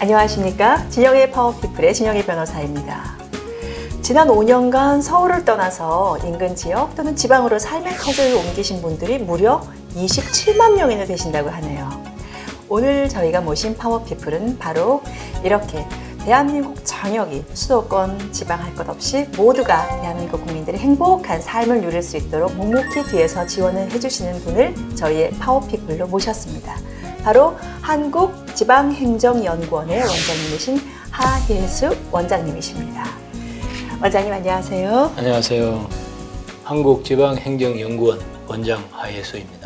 안녕하십니까. 진영의 파워피플의 진영의 변호사입니다. 지난 5년간 서울을 떠나서 인근 지역 또는 지방으로 삶의 터를 옮기신 분들이 무려 27만 명이나 되신다고 하네요. 오늘 저희가 모신 파워피플은 바로 이렇게 대한민국 전역이 수도권, 지방 할 것 없이 모두가 대한민국 국민들이 행복한 삶을 누릴 수 있도록 묵묵히 뒤에서 지원을 해주시는 분을 저희의 파워피플로 모셨습니다. 바로 한국지방행정연구원의 원장님이신 하예수 원장님이십니다. 원장님 안녕하세요. 안녕하세요. 한국지방행정연구원 원장 하예수입니다.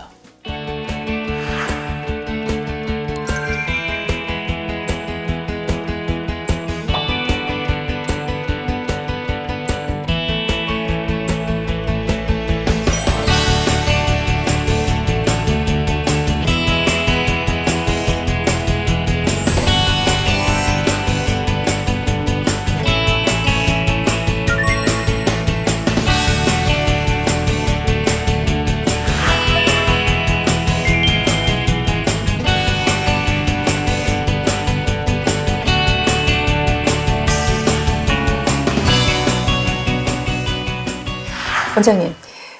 원장님,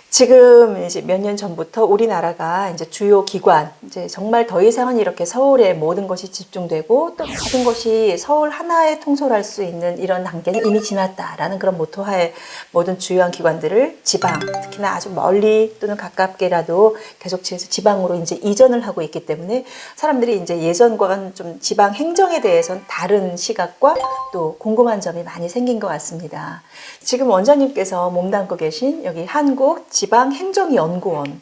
지금 이제 몇 년 전부터 우리나라가 이제 주요 기관, 이제 정말 더 이상은 이렇게 서울에 모든 것이 집중되고 또 모든 것이 서울 하나에 통솔할 수 있는 이런 단계는 이미 지났다라는 그런 모토하에 모든 주요한 기관들을 지방, 특히나 아주 멀리 또는 가깝게라도 계속 지방으로 이제 이전을 하고 있기 때문에 사람들이 이제 예전과는 좀 지방 행정에 대해서는 다른 시각과 또 궁금한 점이 많이 생긴 것 같습니다. 지금 원장님께서 몸담고 계신 여기 한국지방행정연구원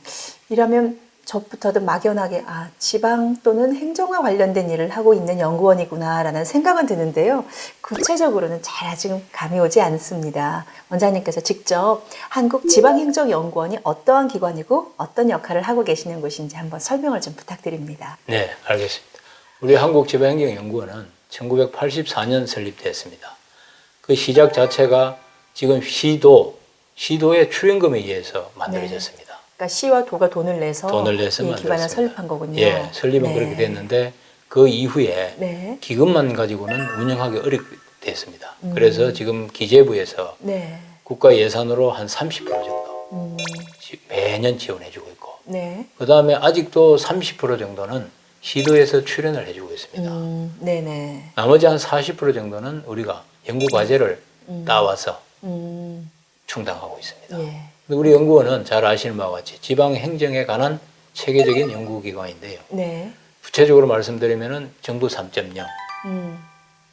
이라면 저부터도 막연하게 지방 또는 행정과 관련된 일을 하고 있는 연구원이구나라는 생각은 드는데요. 구체적으로는 잘 아직 감이 오지 않습니다. 원장님께서 직접 한국지방행정연구원이 어떠한 기관이고 어떤 역할을 하고 계시는 곳인지 한번 설명을 좀 부탁드립니다. 네, 알겠습니다. 우리 한국지방행정연구원은 1984년 설립되었습니다. 그 시작 자체가 지금 시도의 출연금에 의해서 만들어졌습니다. 네. 그러니까 시와 도가 돈을 내서 이 기관을 만들었습니다. 설립한 거군요. 예, 설립은 네. 그렇게 됐는데 그 이후에 네. 기금만 가지고는 운영하기 어렵게 됐습니다. 그래서 지금 기재부에서 네. 국가 예산으로 한 30% 정도 매년 지원해주고 있고 네. 그 다음에 아직도 30% 정도는 시도에서 출연을 해주고 있습니다. 네네. 나머지 한 40% 정도는 우리가 연구 과제를 따와서 충당하고 있습니다. 예. 우리 연구원은 잘 아시는 바와 같이 지방 행정에 관한 체계적인 연구기관인데요. 네. 구체적으로 말씀드리면은 정부 3.0,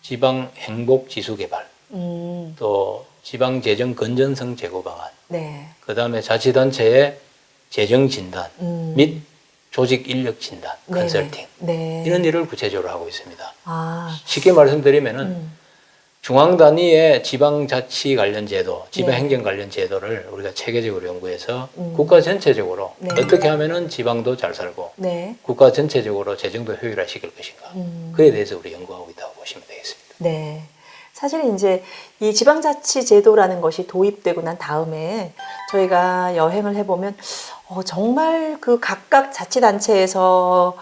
지방 행복 지수 개발, 또 지방 재정 건전성 제고 방안, 네. 그 다음에 자치단체의 재정 진단 및 조직 인력 진단, 컨설팅 네. 이런 일을 구체적으로 하고 있습니다. 쉽게 음. 말씀드리면은 중앙 단위의 지방자치 관련 제도, 지방행정 관련 제도를 우리가 체계적으로 연구해서 국가 전체적으로 어떻게 하면은 지방도 잘 살고 국가 전체적으로 재정도 효율화시킬 것인가 그에 대해서 우리 연구하고 있다고 보시면 되겠습니다. 네. 사실 이제 이 지방자치 제도라는 것이 도입되고 난 다음에 저희가 여행을 해보면 정말 그 각각 자치단체에서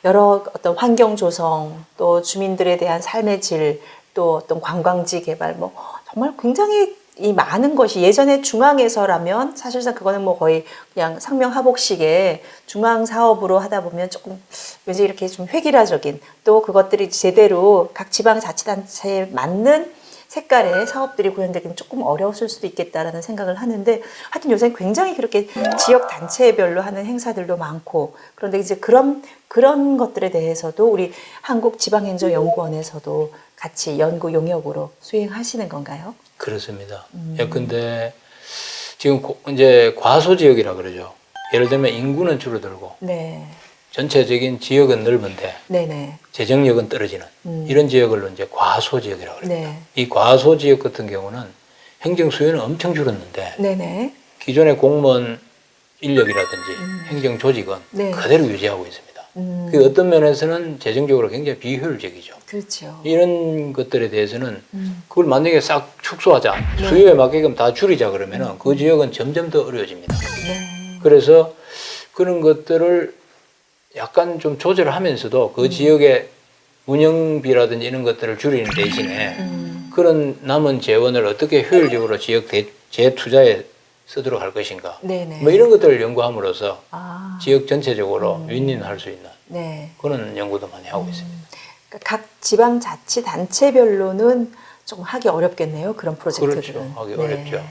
여러 어떤 환경 조성 또 주민들에 대한 삶의 질 또 어떤 관광지 개발 정말 굉장히 이 많은 것이 예전에 중앙에서라면 사실상 그거는 거의 그냥 상명하복식의 중앙 사업으로 하다 보면 조금 왠지 이렇게 좀 획일화적인 또 그것들이 제대로 각 지방자치단체에 맞는 색깔의 사업들이 구현되기는 조금 어려웠을 수도 있겠다라는 생각을 하는데 하여튼 요새 굉장히 그렇게 지역 단체별로 하는 행사들도 많고 그런데 이제 그런 것들에 대해서도 우리 한국지방행정연구원에서도 같이 연구 용역으로 수행하시는 건가요? 그렇습니다. 예컨대 지금 이제 과소지역이라 그러죠. 예를 들면 인구는 줄어들고 전체적인 지역은 넓은데 재정력은 떨어지는 이런 지역을 이제 과소지역이라고 합니다. 이 과소지역 같은 경우는 행정 수요는 엄청 줄었는데 기존의 공무원 인력이라든지 행정 조직은 그대로 유지하고 있습니다. 그 어떤 면에서는 재정적으로 굉장히 비효율적이죠. 그렇죠. 이런 것들에 대해서는 그걸 만약에 싹 축소하자, 수요에 맞게끔 다 줄이자 그러면은 그 지역은 점점 더 어려워집니다. 그래서 그런 것들을 약간 좀 조절하면서도 그 지역의 운영비라든지 이런 것들을 줄이는 대신에 그런 남은 재원을 어떻게 효율적으로 지역 재투자에 쓰도록 할 것인가. 네네. 뭐 이런 것들을 연구함으로써 아. 지역 전체적으로 윈윈할 수 있는 네. 그런 연구도 많이 하고 있습니다. 그러니까 각 지방자치단체별로는 좀 하기 어렵겠네요. 그런 프로젝트들은. 그렇죠. 하기 어렵죠.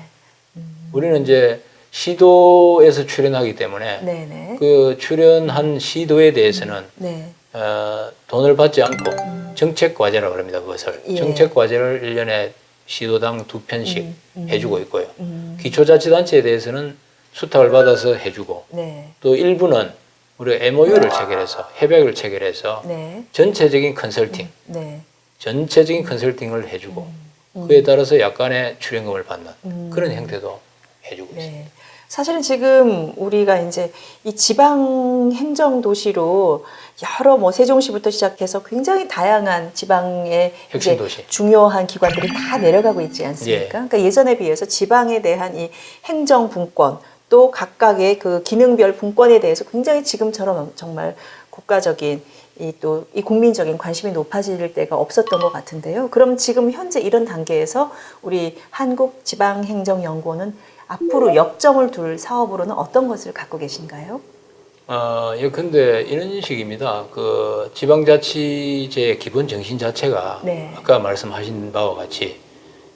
우리는 이제 시도에서 출연하기 때문에 네네. 그 출연한 시도에 대해서는 네. 돈을 받지 않고 정책과제라고 합니다. 그것을. 예. 정책과제를 1년에 시도당 2편씩 해주고 있고요. 기초자치단체에 대해서는 수탁을 받아서 해주고 네. 또 일부는 우리가 MOU를 체결해서 협약을 체결해서 네. 전체적인 컨설팅, 네. 전체적인 컨설팅을 해주고 그에 따라서 약간의 출연금을 받는 그런 형태도 해주고 있습니다. 네. 사실은 지금 우리가 이제 이 지방 행정 도시로 여러 뭐 세종시부터 시작해서 굉장히 다양한 지방의 혁신 이제 도시. 중요한 기관들이 다 내려가고 있지 않습니까? 예. 그러니까 예전에 비해서 지방에 대한 이 행정 분권 또 각각의 그 기능별 분권에 대해서 굉장히 지금처럼 정말 국가적인 이 국민적인 관심이 높아질 때가 없었던 것 같은데요. 그럼 지금 현재 이런 단계에서 우리 한국지방행정연구원은 앞으로 역점을 둘 사업으로는 어떤 것을 갖고 계신가요? 예컨대 이런 식입니다. 그 지방자치제의 기본 정신 자체가 네. 아까 말씀하신 바와 같이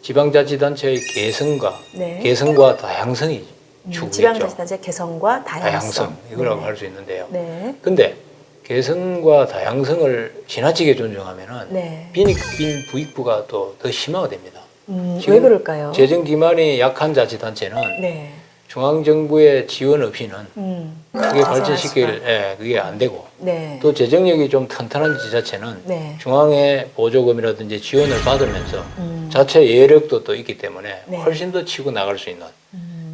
지방자치단체의 네. 개성과 다양성이 추구겠죠. 지방자치단체 개성과 다양성. 이거라고 네. 할 수 있는데요. 네. 근데 개성과 다양성을 지나치게 존중하면은 네. 부익부가 또 더 심화가 됩니다. 왜 그럴까요? 재정 기반이 약한 자치단체는 네. 중앙정부의 지원 없이는 크게 자생할 발전시킬 그게 안 되고 네. 또 재정력이 좀 튼튼한 지자체는 네. 중앙의 보조금이라든지 지원을 받으면서 자체 예력도 또 있기 때문에 네. 훨씬 더 치고 나갈 수 있는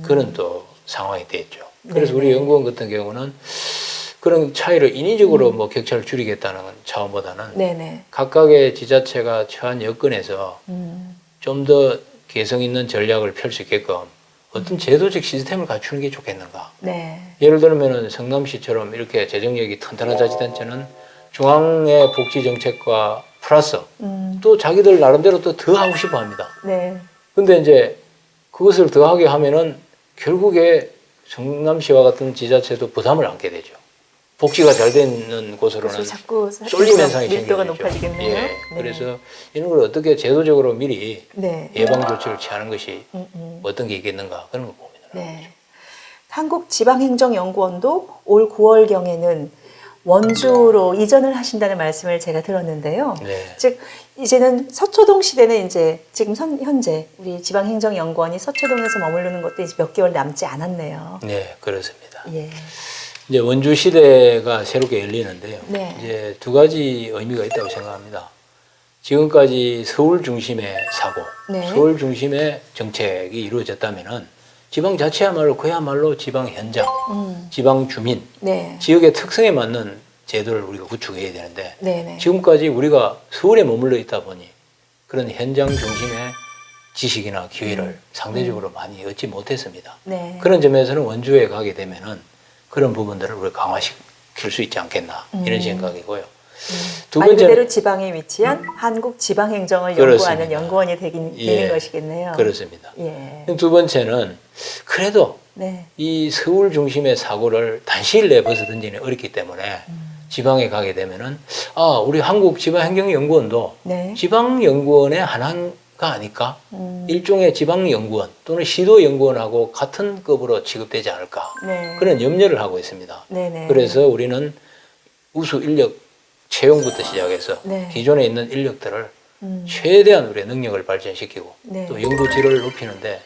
그런 또 상황이 됐죠. 그래서 네. 우리 연구원 같은 경우는 그런 차이를 인위적으로 뭐 격차를 줄이겠다는 차원보다는 네네. 각각의 지자체가 처한 여건에서 좀 더 개성 있는 전략을 펼 수 있게끔 어떤 제도적 시스템을 갖추는 게 좋겠는가. 네. 예를 들면은 성남시처럼 이렇게 재정력이 튼튼한 자치단체는 중앙의 복지 정책과 플러스 또 자기들 나름대로 또 더 하고 싶어 합니다. 네. 근데 이제 그것을 더 하게 하면은 결국에 성남시와 같은 지자체도 부담을 안게 되죠. 복지가 잘 되는 곳으로는 자꾸 쏠림 현상이 밀도가 생기죠. 높아지겠네요. 예. 네. 그래서 이런 걸 어떻게 제도적으로 미리 네. 예방 조치를 취하는 것이 어떤 게 있겠는가 그런 걸 고민을 하는 네. 거죠. 한국지방행정연구원도 올 9월경에는 원주로 이전을 하신다는 말씀을 제가 들었는데요. 네. 즉 이제는 서초동 시대는 이제 지금 현재 우리 지방행정연구원이 서초동에서 머무르는 것도 이제 몇 개월 남지 않았네요. 네, 그렇습니다. 예. 이제 원주 시대가 새롭게 열리는데요. 네. 이제 두 가지 의미가 있다고 생각합니다. 지금까지 서울 중심의 사고, 네. 서울 중심의 정책이 이루어졌다면은 지방자치야말로 그야말로 지방 현장, 지방 주민, 네. 지역의 특성에 맞는 제도를 우리가 구축해야 되는데 네네. 지금까지 우리가 서울에 머물러 있다 보니 그런 현장 중심의 지식이나 기회를 상대적으로 많이 얻지 못했습니다. 네. 그런 점에서는 원주에 가게 되면은 그런 부분들을 우리가 강화시킬 수 있지 않겠나 이런 생각이고요. 두 말 번째는 그대로 지방에 위치한 한국 지방행정을 연구하는 그렇습니다. 연구원이 되는 것이겠네요. 그렇습니다. 예. 두 번째는 그래도 네. 이 서울 중심의 사고를 단시일 내에 벗어던지는 어렵기 때문에 지방에 가게 되면은 우리 한국지방행정연구원도 네. 지방연구원의 하나가 아닐까? 일종의 지방연구원 또는 시도연구원하고 같은 급으로 취급되지 않을까? 네. 그런 염려를 하고 있습니다. 네네. 그래서 우리는 우수 인력 채용부터 시작해서 네. 기존에 있는 인력들을 최대한 우리의 능력을 발전시키고 네. 또 연구 질을 높이는데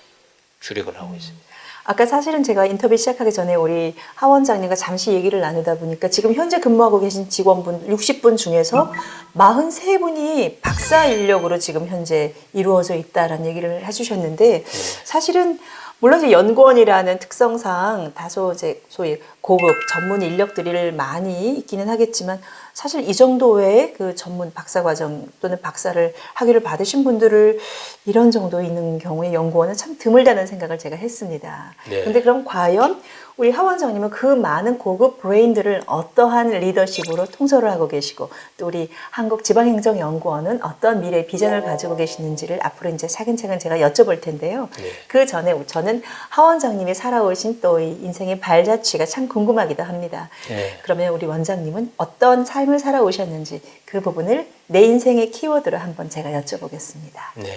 주력을 하고 있습니다. 아까 사실은 제가 인터뷰 시작하기 전에 우리 하 원장님과 잠시 얘기를 나누다 보니까 지금 현재 근무하고 계신 직원분 60분 중에서 43분이 박사 인력으로 지금 현재 이루어져 있다라는 얘기를 해주셨는데 사실은 물론 이제 연구원이라는 특성상 다소 이제 소위 고급 전문 인력들이 많이 있기는 하겠지만 사실 이 정도의 그 전문 박사과정 또는 박사를 학위를 받으신 분들을 이런 정도 있는 경우에 연구원은 참 드물다는 생각을 제가 했습니다. 그런데 네. 그럼 과연 우리 하 원장님은 그 많은 고급 브레인들을 어떠한 리더십으로 통솔을 하고 계시고 또 우리 한국지방행정연구원은 어떤 미래 비전을 가지고 계시는지를 앞으로 이제 차근차근 제가 여쭤볼 텐데요. 네. 그 전에 저는 하 원장님이 살아오신 또 이 인생의 발자취가 참 궁금하기도 합니다. 네. 그러면 우리 원장님은 어떤 삶을 살아오셨는지 그 부분을 내 인생의 키워드로 한번 제가 여쭤보겠습니다. 네.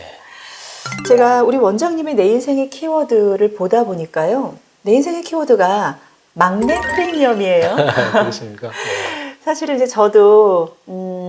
제가 우리 원장님의 내 인생의 키워드를 보다 보니까요. 내 인생의 키워드가 막내 프리미엄이에요. 그렇습니까? 네. 사실은 이제 저도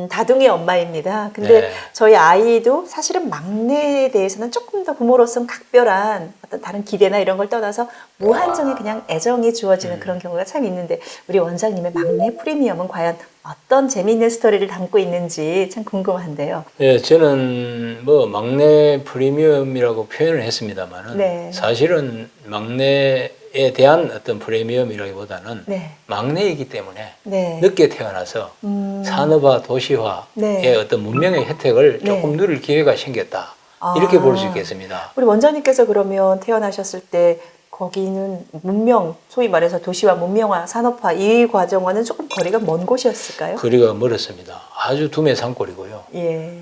다둥이 엄마입니다. 근데 네. 저희 아이도 사실은 막내에 대해서는 조금 더 부모로서는 각별한 어떤 다른 기대나 이런 걸 떠나서 무한정의 그냥 애정이 주어지는 그런 경우가 참 있는데 우리 원장님의 막내 프리미엄은 과연 어떤 재미있는 스토리를 담고 있는지 참 궁금한데요. 네, 저는 뭐 막내 프리미엄이라고 표현을 했습니다만은 네. 사실은 막내에 대한 어떤 프리미엄이라기보다는 네. 막내이기 때문에 네. 늦게 태어나서 산업화, 도시화의 네. 어떤 문명의 혜택을 네. 조금 누릴 기회가 생겼다. 이렇게 볼 수 있겠습니다. 우리 원장님께서 그러면 태어나셨을 때 거기는 문명, 소위 말해서 도시화, 문명화, 산업화 이 과정과는 조금 거리가 먼 곳이었을까요? 거리가 멀었습니다. 아주 두메 산골이고요. 예.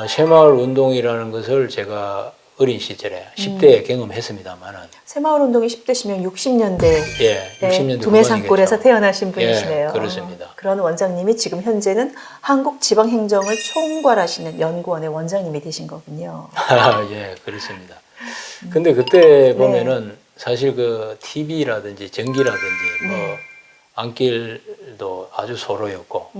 새마을 운동이라는 것을 제가 어린 시절에 10대에 경험했습니다만은 새마을 운동이 10대시면 60년대 예, 60년대 두메산골에서 후반이겠죠. 태어나신 분이시네요. 예, 그렇습니다. 그런 원장님이 지금 현재는 한국지방행정을 총괄하시는 연구원의 원장님이 되신 거군요. 예, 그렇습니다. 근데 그때 보면은 사실 그 TV라든지 전기라든지 뭐 안길도 아주 소로였고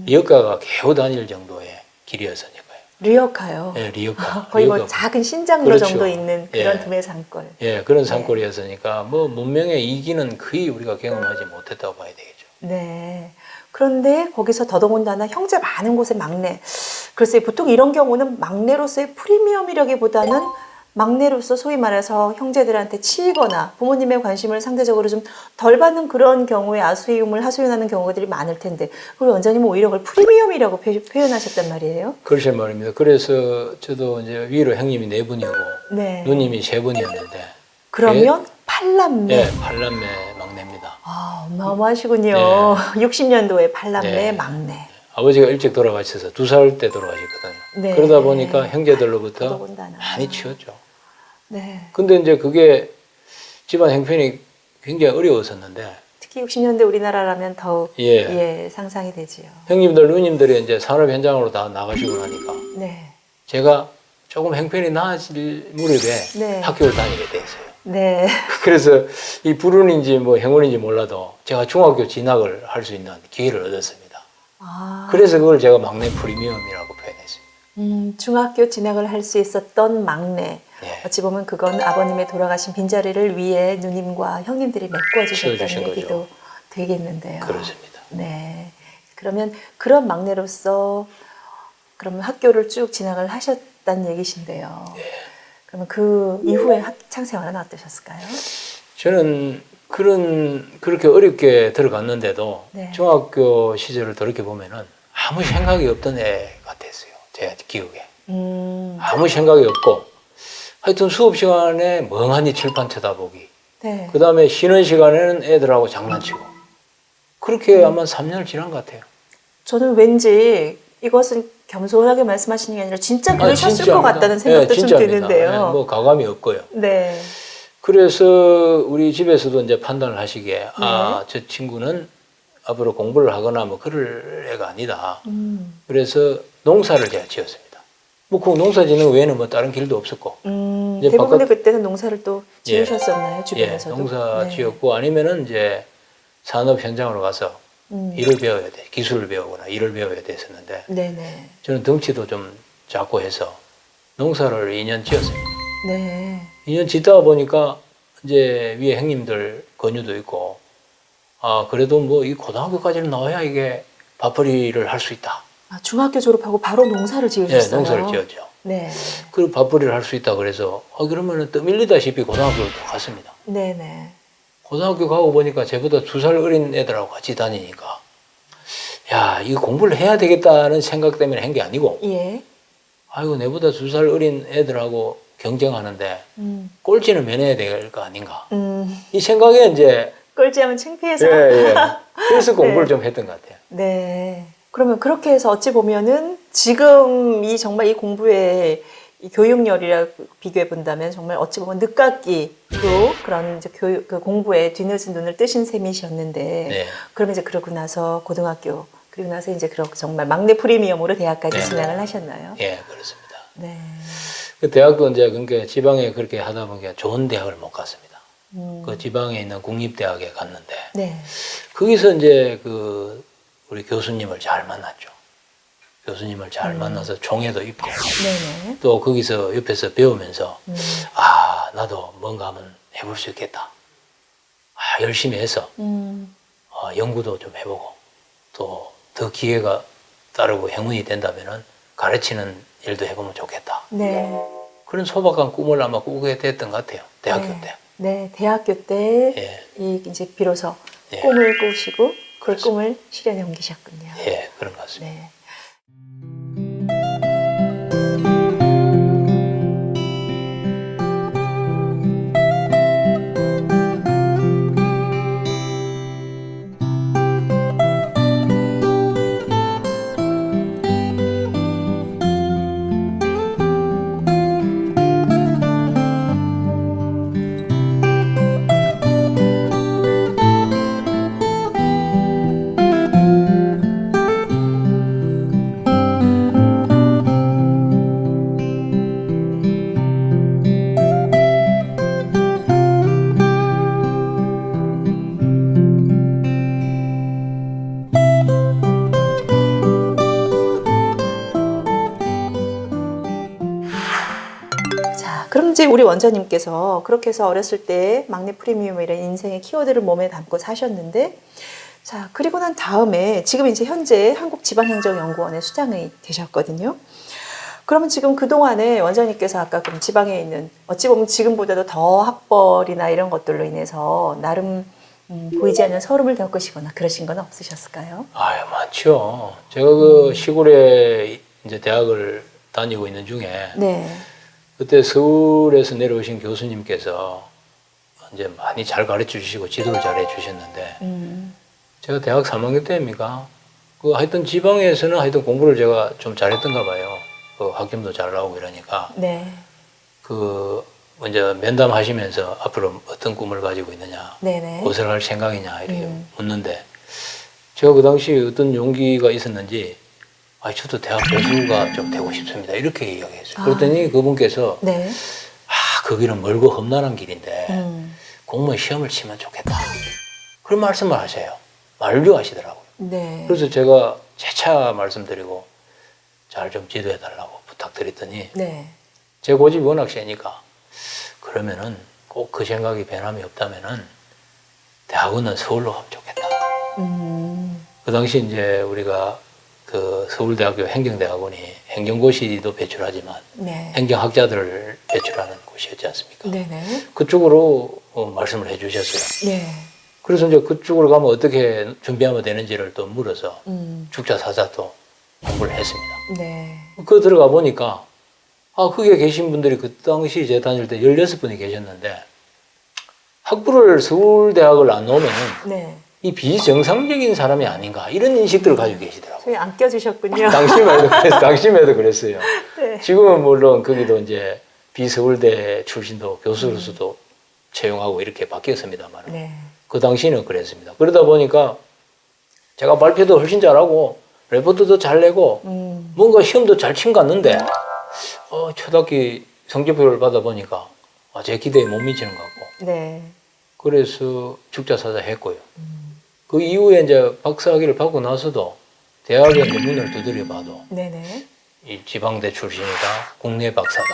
리어카가 겨우 다닐 정도의 길이었으니까요. 리어카요. 예, 리어카. 거의 뭐 리어카. 작은 신장로 그렇죠. 정도 있는 그런 예. 두메산골. 예, 그런 산골이었으니까 뭐 문명의 이기는 거의 우리가 경험하지 못했다고 봐야 되겠죠. 네. 그런데 거기서 더더군다나 형제 많은 곳의 막내. 글쎄 보통 이런 경우는 막내로서의 프리미엄이라기보다는 막내로서 소위 말해서 형제들한테 치이거나 부모님의 관심을 상대적으로 좀 덜 받는 그런 경우에 아수임을 하소연하는 경우들이 많을 텐데 우리 원장님은 오히려 그걸 프리미엄이라고 표현하셨단 말이에요. 그렇게 말입니다. 그래서 저도 이제 위로 형님이 4분이고 네. 누님이 3분이었는데 그러면 팔남매. 예, 8남매 막내입니다. 아, 어마어마하시군요. 60년도에 팔남매 네. 막내. 아버지가 일찍 돌아가셔서 2살 때 돌아가셨거든요. 네. 그러다 보니까 형제들로부터 더더군다나. 많이 치웠죠. 네. 근데 이제 그게 집안 형편이 굉장히 어려웠었는데 특히 60년대 우리나라라면 더욱 예. 상상이 되지요. 형님들, 누님들이 이제 산업 현장으로 다 나가시고 나니까 네. 제가 조금 형편이 나아질 무렵에 네. 학교를 다니게 됐어요. 네. 그래서 이 불운인지 뭐 행운인지 몰라도 제가 중학교 진학을 할 수 있는 기회를 얻었습니다. 아. 그래서 그걸 제가 막내 프리미엄이라고 표현했습니다. 중학교 진학을 할 수 있었던 막내. 네. 어찌 보면 그건 아버님의 돌아가신 빈자리를 위해 누님과 형님들이 메꿔주셨다는 채워주신 얘기도 거죠. 되겠는데요. 그렇습니다. 네. 그러면 그런 막내로서 그러면 학교를 쭉 진학을 하셨다는 얘기신데요. 네. 그러면 그 이후에 학창 생활은 어떠셨을까요? 저는 그렇게 어렵게 들어갔는데도 네. 중학교 시절을 돌이켜보면은 아무 생각이 없던 애 같았어요. 제 기억에. 아무 생각이 없고 하여튼 수업 시간에 멍하니 칠판 쳐다보기. 네. 그 다음에 쉬는 시간에는 애들하고 장난치고. 그렇게 아마 3년을 지난 것 같아요. 저는 왠지 이것은 겸손하게 말씀하시는 게 아니라 진짜 그러셨을 것 진짜입니다. 같다는 생각도 좀 진짜입니다. 드는데요. 네, 뭐 가감이 없고요. 네. 그래서 우리 집에서도 이제 판단을 하시기에 저 친구는 앞으로 공부를 하거나 뭐 그럴 애가 아니다. 그래서 농사를 제가 지었습니다. 뭐 그 농사 짓는 외에는 뭐 다른 길도 없었고. 이제 대부분의 그때는 농사를 또 지으셨었나요? 주변에서도? 농사 네. 지었고 아니면은 이제 산업 현장으로 가서 일을 배워야 돼. 기술을 배우거나 일을 배워야 됐었는데 네네. 저는 덩치도 좀 작고 해서 농사를 2년 지었습니다. 네. 2년 짓다 보니까 이제 위에 형님들 권유도 있고 그래도 뭐 이 고등학교까지는 나와야 이게 밥벌이를 할 수 있다. 아, 중학교 졸업하고 바로 농사를 지으셨어요? 네, 농사를 지었죠. 네. 그리고 밥벌이를 할 수 있다 그래서 그러면은 떠밀리다시피 고등학교를 또 갔습니다. 네네. 고등학교 가고 보니까 저보다 2살 어린 애들하고 같이 다니니까 야, 이거 공부를 해야 되겠다는 생각 때문에 한 게 아니고, 예. 아이고, 내보다 2살 어린 애들하고 경쟁하는데, 꼴찌는 면해야 될 거 아닌가. 이 생각에 이제. 꼴찌하면 창피해서. 예, 예. 그래서 공부를 네. 좀 했던 것 같아요. 네. 그러면 그렇게 해서 어찌 보면은 지금 이 정말 이 공부의 이 교육열이라 비교해 본다면 정말 어찌 보면 늦깎이로 그런 이제 그 공부에 뒤늦은 눈을 뜨신 셈이셨는데, 네. 그러면 이제 그러고 나서 고등학교, 그리고 나서 이제 그렇게 정말 막내 프리미엄으로 대학까지 네. 진학을 하셨나요? 예, 그렇습니다. 네. 그 대학도 이제 그러니까 지방에 그렇게 하다 보니까 좋은 대학을 못 갔습니다. 그 지방에 있는 국립대학에 갔는데, 네. 거기서 이제 그 우리 교수님을 잘 만났죠. 교수님을 잘 만나서 총회도 있고, 네네. 또 거기서 옆에서 배우면서, 아, 나도 뭔가 한번 해볼 수 있겠다. 아, 열심히 해서, 연구도 좀 해보고, 또 더 기회가 따르고 행운이 된다면은 가르치는 일도 해보면 좋겠다. 네. 그런 소박한 꿈을 아마 꾸게 됐던 것 같아요. 대학교 네. 때. 네, 대학교 때 예. 이 이제 비로소 예. 꿈을 꾸시고 그 꿈을 실현에 옮기셨군요. 예, 그런 것 같습니다. 네. 자, 그럼 이제 우리 원장님께서 그렇게 해서 어렸을 때 막내 프리미엄 이런 인생의 키워드를 몸에 담고 사셨는데, 자, 그리고 난 다음에 지금 이제 현재 한국지방행정연구원의 수장이 되셨거든요. 그러면 지금 그동안에 원장님께서 아까 그럼 지방에 있는 어찌 보면 지금보다도 더 학벌이나 이런 것들로 인해서 나름 보이지 않는 서름을 겪으시거나 그러신 건 없으셨을까요? 아유, 많죠. 제가 그 시골에 이제 대학을 다니고 있는 중에, 네. 그때 서울에서 내려오신 교수님께서 이제 많이 잘 가르쳐 주시고 지도를 잘 해 주셨는데, 제가 대학 3학년 때입니까? 그 하여튼 지방에서는 하여튼 공부를 제가 좀 잘했던가 봐요. 그 학점도 잘 나오고 이러니까. 네. 그 먼저 면담하시면서 앞으로 어떤 꿈을 가지고 있느냐, 네네. 무엇을 할 생각이냐 이렇게 묻는데, 제가 그 당시 어떤 용기가 있었는지, 아, 저도 대학 교수가 좀 되고 싶습니다. 이렇게 이야기했어요. 그랬더니 그분께서, 네. 아, 그 길은 멀고 험난한 길인데 공무원 시험을 치면 좋겠다. 그런 말씀을 하세요. 만류하시더라고요. 네. 그래서 제가 재차 말씀드리고 잘 좀 지도해달라고 부탁드렸더니, 네. 제 고집이 워낙 세니까, 그러면은 꼭 그 생각이 변함이 없다면은 대학원은 서울로 가면 좋겠다. 그 당시 이제 우리가 그 서울대학교 행정대학원이 행정고시도 배출하지만 네. 행정학자들을 배출하는 곳이었지 않습니까? 네네. 그쪽으로 말씀을 해주셨어요. 네. 그래서 이제 그쪽으로 가면 어떻게 준비하면 되는지를 또 물어서 죽자 사자 또 공부를 했습니다. 네. 그 들어가 보니까, 아, 거기에 계신 분들이 그 당시 제가 다닐 때 16분이 계셨는데, 학부를 서울대학을 안 나오면 네. 이 비정상적인 사람이 아닌가, 이런 인식들을 가지고 계시더라고요. 저희 안 껴주셨군요. 당시에도 그랬어요. 네. 지금은 물론 거기도 이제 비서울대 출신도 교수로서도 채용하고 이렇게 바뀌었습니다만, 네. 그 당시는 그랬습니다. 그러다 보니까 제가 발표도 훨씬 잘하고 레포트도 잘 내고 뭔가 시험도 잘 친 것 같는데, 초등학기 성적표를 받아보니까 제 기대에 못 미치는 것 같고, 네. 그래서 죽자사자 했고요. 그 이후에 이제 박사학위를 받고 나서도 대학에 이제 문을 두드려봐도 네네. 이 지방대 출신이다, 국내 박사다,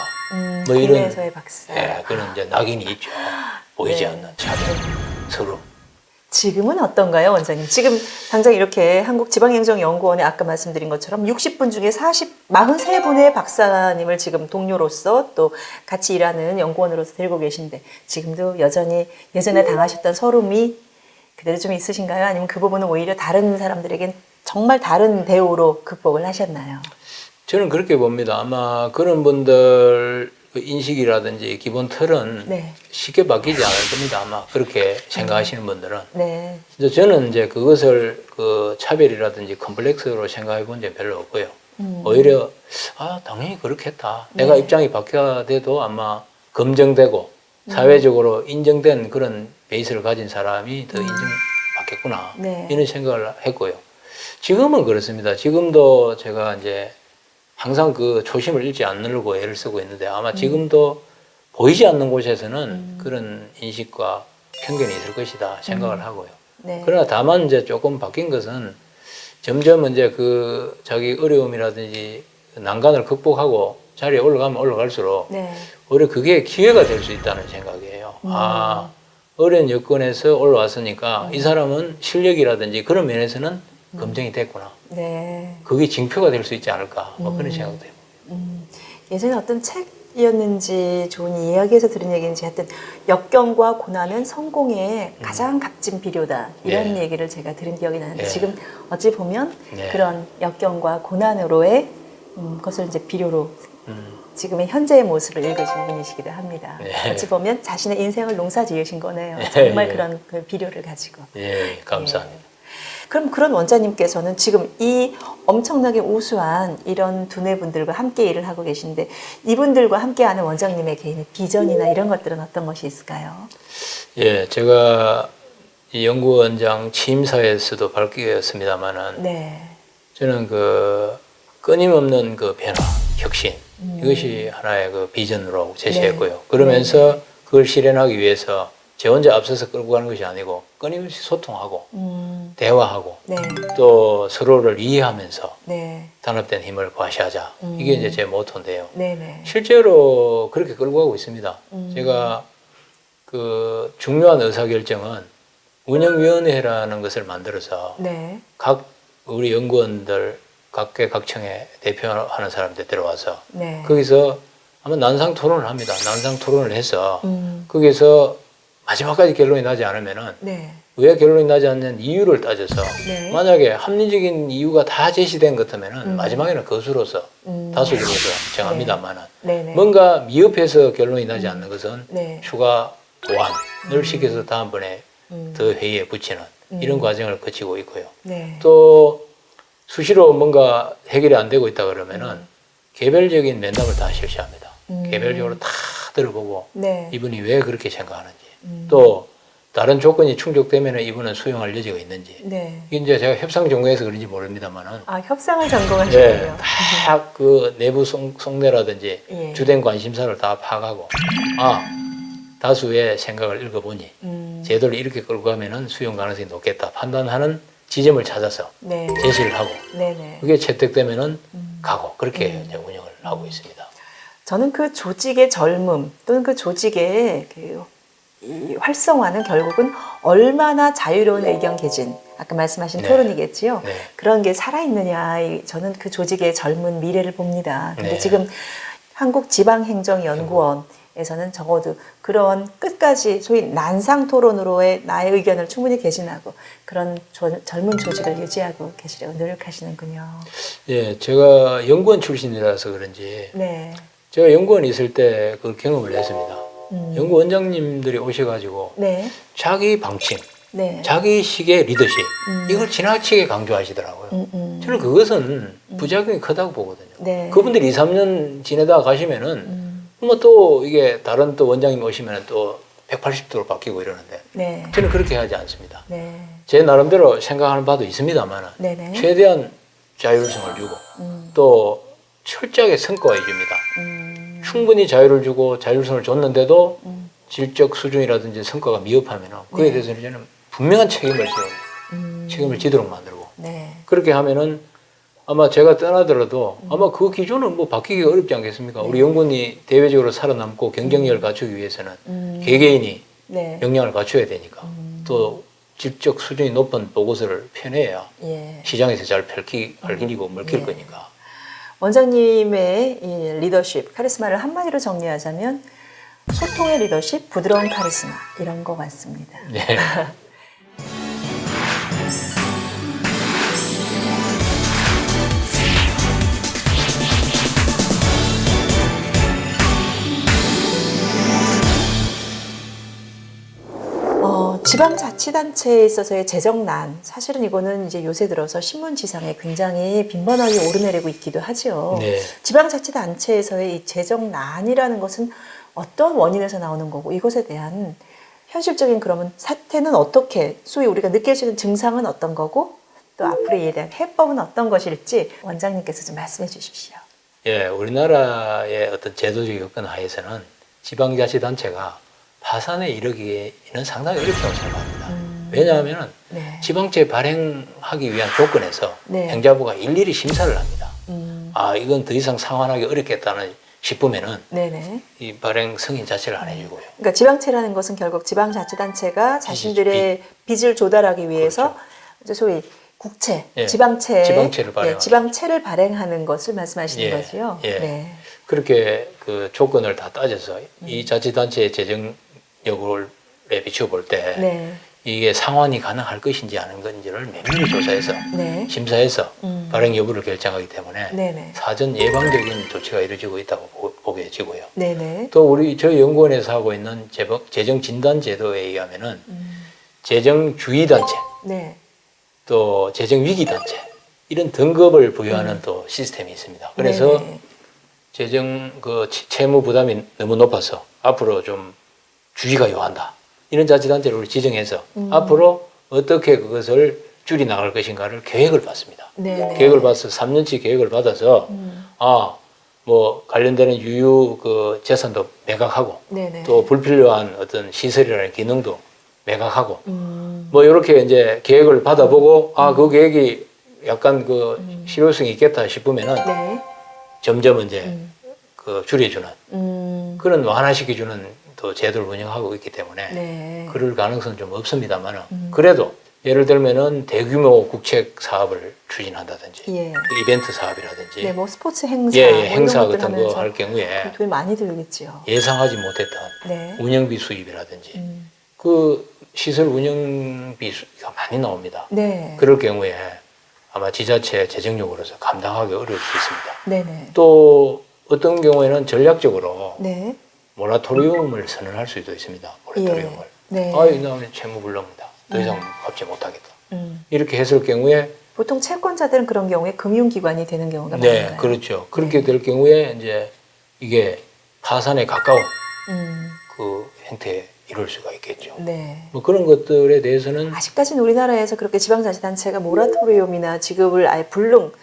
뭐 국내에서의 박사. 예, 그런 이제 낙인이 있죠. 보이지 네. 않는 차별, 서로. 지금은 어떤가요, 원장님? 지금 당장 이렇게 한국지방행정연구원에 아까 말씀드린 것처럼 60분 중에 43분의 박사님을 지금 동료로서 또 같이 일하는 연구원으로서 데리고 계신데, 지금도 여전히 예전에 당하셨던 서름이 그대로 좀 있으신가요? 아니면 그 부분은 오히려 다른 사람들에겐 정말 다른 대우로 극복을 하셨나요? 저는 그렇게 봅니다. 아마 그런 분들 인식이라든지 기본 틀은 네. 쉽게 바뀌지 않을 겁니다. 아마 그렇게 생각하시는 분들은. 네. 저는 이제 그것을 그 차별이라든지 컴플렉스로 생각해 본 적이 별로 없고요. 오히려 당연히 그렇겠다. 내가 네. 입장이 바뀌어야 돼도 아마 검증되고 사회적으로 인정된 그런 베이스를 가진 사람이 더 인정받겠구나. 네. 이런 생각을 했고요. 지금은 그렇습니다. 지금도 제가 이제 항상 그 초심을 잃지 않으려고 애를 쓰고 있는데 아마 지금도 보이지 않는 곳에서는 그런 인식과 편견이 있을 것이다 생각을 하고요. 네. 그러나 다만 이제 조금 바뀐 것은 점점 이제 그 자기 어려움이라든지 난관을 극복하고 자리에 올라가면 올라갈수록 네. 오히려 그게 기회가 될 수 있다는 생각이에요. 어려운 여건에서 올라왔으니까 이 사람은 실력이라든지 그런 면에서는 검증이 됐구나. 네. 그게 징표가 될 수 있지 않을까. 뭐 그런 생각도 해요. 예전에 어떤 책이었는지 좋은 이야기에서 들은 얘기인지 하여튼 역경과 고난은 성공의 가장 값진 비료다. 이런 네. 얘기를 제가 들은 기억이 나는데 네. 지금 어찌 보면 네. 그런 역경과 고난으로의 그것을 이제 비료로 지금의 현재의 모습을 읽으신 분이시기도 합니다. 네. 어찌 보면 자신의 인생을 농사 지으신 거네요. 네. 정말 네. 그런 그 비료를 가지고. 예, 감사합니다. 그럼 그런 원장님께서는 지금 이 엄청나게 우수한 이런 두뇌분들과 함께 일을 하고 계신데 이분들과 함께하는 원장님의 개인의 비전이나 이런 것들은 어떤 것이 있을까요? 예, 제가 이 연구원장 취임사에서도 밝히었습니다만은 네. 저는 그 끊임없는 그 변화, 혁신 이것이 하나의 그 비전으로 제시했고요. 네. 그러면서 그걸 실현하기 위해서 제 혼자 앞서서 끌고 가는 것이 아니고 끊임없이 소통하고 대화하고 네. 또 서로를 이해하면서 네. 단합된 힘을 과시하자. 이게 이제 제 모토인데요. 네네. 실제로 그렇게 끌고 가고 있습니다. 제가 그 중요한 의사결정은 운영위원회라는 것을 만들어서 네. 각 우리 연구원들 각계 각청에 대표하는 사람들 들어와서 네. 거기서 아마 난상 토론을 합니다. 난상 토론을 해서 거기서 마지막까지 결론이 나지 않으면은 네. 왜 결론이 나지 않는 이유를 따져서 네. 만약에 합리적인 이유가 다 제시된 것 같으면은 마지막에는 거수로서 다수결로서 정합니다만은 네네. 뭔가 미흡해서 결론이 나지 않는 것은 네. 추가 보완을 시켜서 다음번에 더 회의에 붙이는 이런 과정을 거치고 있고요. 네. 또 수시로 뭔가 해결이 안 되고 있다 그러면은 개별적인 면담을 다 실시합니다. 개별적으로 다 들어보고 네. 이분이 왜 그렇게 생각하는지 또 다른 조건이 충족되면 이분은 수용할 여지가 있는지 네. 이게 이제 제가 협상 전공에서 그런지 모릅니다만은 협상을 전공하시군요. 네, 다 그 내부 속내라든지 예. 주된 관심사를 다 파악하고 다수의 생각을 읽어보니 제도를 이렇게 끌고 가면은 수용 가능성이 높겠다 판단하는 지점을 찾아서 네. 제시를 하고 네네. 그게 채택되면은 가고 그렇게 이제 운영을 하고 있습니다. 저는 그 조직의 젊음 또는 그 조직의 이 활성화는 결국은 얼마나 자유로운 의견 개진, 아까 말씀하신 네. 토론이겠지요. 네. 그런 게 살아있느냐, 저는 그 조직의 젊은 미래를 봅니다. 근데 네. 지금 한국지방행정연구원에서는 적어도 그런 끝까지 소위 난상 토론으로의 나의 의견을 충분히 개진하고 그런 젊은 조직을 유지하고 계시려고 노력하시는군요. 예, 제가 연구원 출신이라서 그런지 네. 제가 연구원에 있을 때 그 경험을 했습니다. 연구원장님들이 오셔가지고 네. 자기 방침, 네. 자기식의 리더십 이걸 지나치게 강조하시더라고요. 저는 그것은 부작용이 크다고 보거든요. 네. 그분들이 2, 3년 지내다가 가시면은 뭐 또 이게 다른 또 원장님 오시면은 또 180도로 바뀌고 이러는데 네. 저는 그렇게 하지 않습니다. 네. 제 나름대로 생각하는 바도 있습니다만 네네. 최대한 자율성을 주고 또 철저하게 성과해 줍니다. 충분히 자유를 주고 자율성을 줬는데도 질적 수준이라든지 성과가 미흡하면 그에 네. 대해서는 저는 분명한 책임을 책임을 지도록 만들고 네. 그렇게 하면은 아마 제가 떠나더라도 아마 그 기준은 뭐 바뀌기가 어렵지 않겠습니까? 우리 연구원이 대외적으로 살아남고 경쟁력을 갖추기 위해서는 개개인이 네. 역량을 갖춰야 되니까 또 질적 수준이 높은 보고서를 펴내야 예. 시장에서 잘 밝히고 먹힐 예. 거니까. 원장님의 이 리더십, 카리스마를 한마디로 정리하자면 소통의 리더십, 부드러운 카리스마 이런 것 같습니다. 네. 지방자치단체에 있어서의 재정난, 사실은 이거는 이제 요새 들어서 신문지상에 굉장히 빈번하게 오르내리고 있기도 하죠. 네. 지방자치단체에서의 이 재정난이라는 것은 어떤 원인에서 나오는 거고, 이것에 대한 현실적인 그러면 사태는 어떻게, 소위 우리가 느낄 수 있는 증상은 어떤 거고, 또 앞으로 이에 대한 해법은 어떤 것일지 원장님께서 좀 말씀해 주십시오. 예, 우리나라의 어떤 제도적 여건 하에서는 지방자치단체가 파산에 이르기는 상당히 어렵다고 생각합니다. 왜냐하면 네. 지방채 발행하기 위한 조건에서 네. 행자부가 일일이 심사를 합니다. 아, 이건 더 이상 상환하기 어렵겠다는 싶으면은 네네. 이 발행 승인 자체를 안 해주고요. 그러니까 지방채라는 것은 결국 지방자치단체가 자신들의 빚을 조달하기 위해서 그렇죠. 이제 소위 국채, 예, 지방채를 발행하는, 지방채를 발행하는 것을 말씀하시는 예, 거지요. 예. 네. 그렇게 그 조건을 다 따져서 이 자치단체의 재정력에 비추어 볼 때 네. 이게 상환이 가능할 것인지 아닌 건지를 면밀히 조사해서 네. 심사해서 발행 여부를 결정하기 때문에 네네. 사전 예방적인 조치가 이루어지고 있다고 보여지고요. 네네. 또 저희 연구원에서 하고 있는 재정 진단 제도에 의하면은 재정 주의 단체, 네. 또 재정 위기 단체 이런 등급을 부여하는 또 시스템이 있습니다. 그래서 네네. 재정 채무 부담이 너무 높아서 앞으로 좀 주의가 요한다. 이런 자치단체를 우리 지정해서 앞으로 어떻게 그것을 줄이 나갈 것인가를 계획을 받습니다. 네네. 계획을 받아서 3년치 계획을 받아서 뭐 관련되는 유유 재산도 매각하고 네네. 또 불필요한 어떤 시설이라는 기능도 매각하고 뭐 이렇게 이제 계획을 받아보고 그 계획이 약간 실효성이 있겠다 싶으면은 네. 점점 이제 줄여주는 그런 완화시켜주는 또 제도를 운영하고 있기 때문에 네. 그럴 가능성은 좀 없습니다만 그래도 예를 들면은 대규모 국책 사업을 추진한다든지 예. 이벤트 사업이라든지 네, 뭐 스포츠 행사, 예, 뭐 행사 이런 것들 같은 거 하면서 할 경우에 돈이 많이 들겠지요. 예상하지 못했던 네. 운영비 수입이라든지 그 시설 운영비 수가 많이 나옵니다. 네. 그럴 경우에 아마 지자체 재정력으로서 감당하기 어려울 수 있습니다. 네네. 또 어떤 경우에는 전략적으로 네. 모라토리움을 선언할 수도 있습니다. 모라토리움을. 예. 네. 이 나오면 채무불능이다. 더 이상 갚지 못하겠다. 이렇게 했을 경우에 보통 채권자들은 그런 경우에 금융기관이 되는 경우가 네, 많아요. 그렇죠. 그렇게 될 경우에 이제 이게 파산에 가까운 그 형태에 이룰 수가 있겠죠. 네. 뭐 그런 것들에 대해서는 아직까지는 우리나라에서 그렇게 지방자치단체가 모라토리움이나 지급을 아예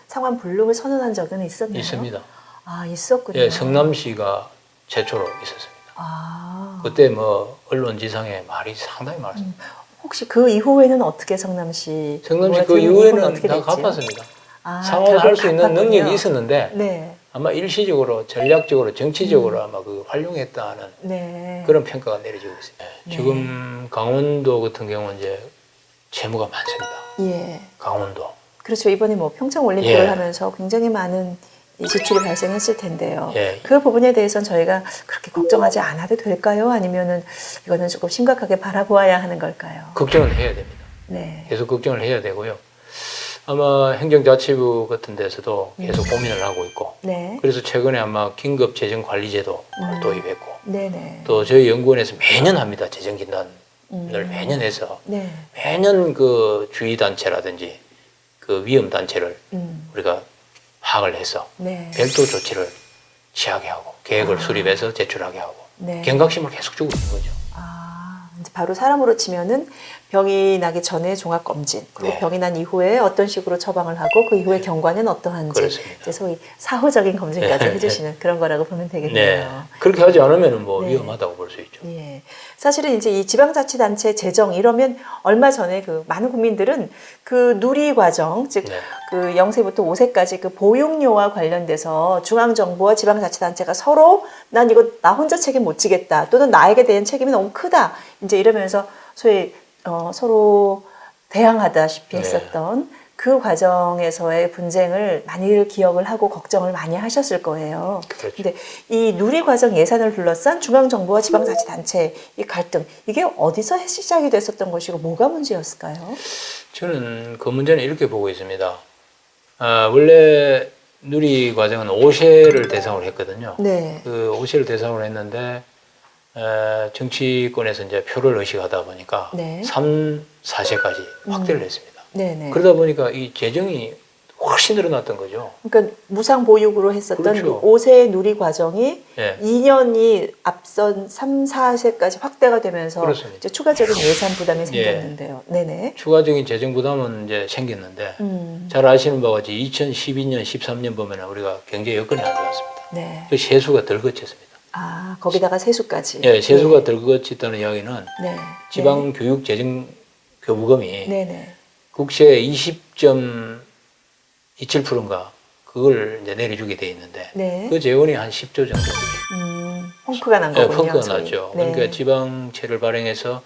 상환 불능을 선언한 적은 있었나요? 있습니다. 아, 있었군요. 예, 성남시가 최초로 있었습니다. 아. 그때 뭐 언론지상에 말이 상당히 많았습니다. 혹시 그 이후에는 어떻게 성남시 그 모라토리움 이후에는 어떻게 다 됐지요? 갚았습니다. 결국 상환할 수 있는 갚았군요. 능력이 있었는데 네. 아마 일시적으로 전략적으로 정치적으로 아마 활용했다는 네. 그런 평가가 내려지고 있습니다. 네. 지금 강원도 같은 경우는 이제 채무가 많습니다. 예. 강원도. 그렇죠. 이번에 뭐 평창 올림픽을 예. 하면서 굉장히 많은 이 지출이 발생했을 텐데요. 예. 그 부분에 대해서는 저희가 그렇게 걱정하지 않아도 될까요? 아니면은 이거는 조금 심각하게 바라보아야 하는 걸까요? 걱정을 해야 됩니다. 네. 계속 걱정을 해야 되고요. 아마 행정자치부 같은 데서도 계속 고민을 하고 있고 네. 그래서 최근에 아마 긴급 재정관리제도를 도입했고 네네. 또 저희 연구원에서 매년 합니다. 재정진단을 매년 해서 네. 매년 그 주의단체라든지 그 위험단체를 우리가 파악을 해서 네. 별도 조치를 취하게 하고 계획을 수립해서 제출하게 하고 네. 경각심을 계속 주고 있는 거죠. 이제 바로 사람으로 치면은 병이 나기 전에 종합검진, 그리고 네. 병이 난 이후에 어떤 식으로 처방을 하고 그 이후에 경과는 어떠한지 그렇습니다. 이제 소위 사후적인 검진까지 네. 해주시는 그런 거라고 보면 되겠네요. 네. 그렇게 하지 않으면 뭐 네. 위험하다고 볼 수 있죠. 예. 사실은 이제 이 지방자치단체 재정 이러면 얼마 전에 그 많은 국민들은 그 누리 과정, 즉 네. 그 0세부터 5세까지 그 보육료와 관련돼서 중앙정부와 지방자치단체가 서로 난 이거 나 혼자 책임 못 지겠다 또는 나에게 대한 책임이 너무 크다 이제 이러면서 소위 서로 대항하다시피 네. 했었던 그 과정에서의 분쟁을 많이 기억을 하고 걱정을 많이 하셨을 거예요. 그렇죠. 근데 이 누리 과정 예산을 둘러싼 중앙정부와 지방자치단체 이 갈등 이게 어디서 시작이 됐었던 것이고 뭐가 문제였을까요? 저는 그 문제는 이렇게 보고 있습니다. 원래 누리 과정은 5세를 대상으로 했거든요. 네. 그 5세를 대상으로 했는데 정치권에서 이제 표를 의식하다 보니까 네. 3, 4세까지 확대를 했습니다. 네네. 그러다 보니까 이 재정이 훨씬 늘어났던 거죠. 그러니까 무상보육으로 했었던 그렇죠. 5세 누리 과정이 예. 2년이 앞선 3, 4세까지 확대가 되면서 그렇습니다. 이제 추가적인 예산 부담이 생겼는데요. 네네. 추가적인 재정 부담은 이제 생겼는데 잘 아시는 바와 같이 2012년, 13년 보면 우리가 경제 여건이 안 좋았습니다. 네. 그 세수가 덜 거쳤습니다. 아, 거기다가 세수까지. 예, 세수가 덜 거쳤다는 이야기는 네. 지방 교육 재정 교부금이 네네. 국세 20.27%인가 그걸 이제 내려주게 돼 있는데 네. 그 재원이 한 10조 정도. 펑크가 난 네, 거군요. 펑크가 소위. 났죠. 네. 그러니까 지방채를 발행해서